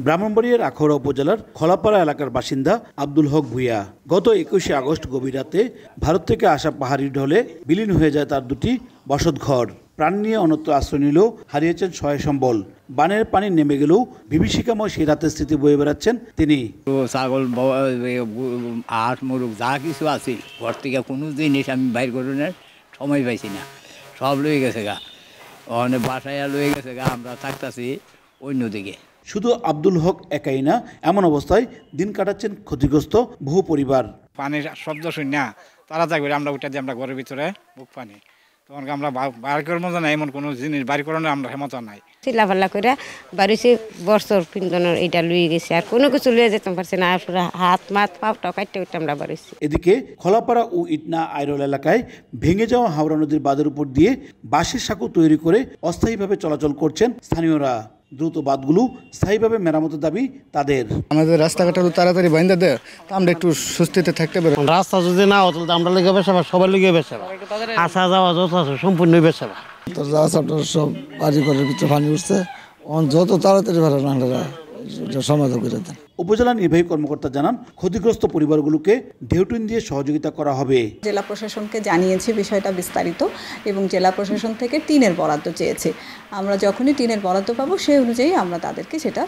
ব্রাহ্মণবাড়িয়ার আখাউড়া উপজেলার খলাপাড়া এলাকার বাসিন্দা আব্দুল হক ভূঁইয়া গত 21শে আগস্ট গভীর রাতে ভারত থেকে আসা পাহাড়ি ঢলে বিলীন হয়ে যায় তার দুটি বসতঘর। প্রাণ নিয়ে অন্যত্র আশ্রয় নিলেও হারিয়েছেন সহায় সম্বল। বানের পানি নেমে গেলেও বিভীষিকাময় সেই রাতের স্মৃতি বয়ে বেড়াচ্ছেন তিনি। ছাগল হাঁস মুরগ যা কিছু আছে ঘর থেকে কোনো জিনিস আমি বাইর করার সময় পাইছি না, সব লয়ে গেছে গা, অনেক বাসায় লয়ে গেছে গা, আমরা থাকতেছি অন্যদিকে। শুধু আব্দুল হক একাই না, এমন অবস্থায় দিন কাটাচ্ছেন ক্ষতিগ্রস্ত বহু পরিবার। পানির শব্দ শুনি না তারা থাকবে, আমরা উঠে দিই, আমরা ঘরের ভিতরে বুক পানি, তখন আমরা বাইর করার মতো নাই, এমন কোনো জিনিস বাইর করানোর আমরা হেমত নাই। চিল্লাপাল্লা করে বাড়িছে বর্ষর পিন্দনের এইটা লুয়ে গেছে, আর কোনো কিছু লুয়ে যেতে পারছে না, হাত মাত পাউটা কাটতে উঠতে আমরা বাড়িছি। এদিকে খলাপাড়া ও ইটনা আইরল এলাকায় ভেঙে যাওয়া হাওড়া নদীর বাঁধের উপর দিয়ে বাঁশের সাঁকো তৈরি করে অস্থায়ীভাবে চলাচল করছেন স্থানীয়রা। দ্রুত বাঁধগুলো স্থায়ীভাবে মেরামতের দাবি তাদের। আমাদের রাস্তাঘাট তাড়াতাড়ি বাইন্দা দেয়, আমরা একটু সুস্থিতে থাকতে পারি। রাস্তা যদি না হতো আমরা লেগে বেসাবা, সবার লেগে বেসাবা, আসা যাওয়া যত আছে সম্পূর্ণ বেসাবা। তো রাস্তাটা সব বাড়ি ঘরের ভিতরে পানি উঠছে, যত তাড়াতাড়ি ভালো না সমাধান করে দেন। উপজেলা নির্বাহী কর্মকর্তা জানান, ক্ষতিগ্রস্ত পরিবারগুলোকে ঢেউটিন দিয়ে সহযোগিতা করা হবে। জেলা প্রশাসনকে জানিয়েছি বিষয়টা বিস্তারিত, এবং জেলা প্রশাসন থেকে টিনের বরাদ্দ চেয়েছে। আমরা যখনই টিনের বরাদ্দ পাবো সেই অনুযায়ী আমরা তাদেরকে সেটা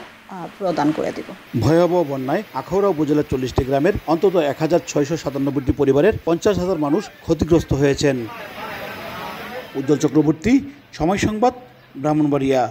প্রদান করে দেব। ভয়াবহ বন্যায় আখাউড়া উপজেলার 40টি গ্রামের অন্তত 1697টি পরিবারের 50,000 মানুষ ক্ষতিগ্রস্ত হয়েছেন। উজ্জ্বল চক্রবর্তী, সময় সংবাদ, ব্রাহ্মণবাড়িয়া।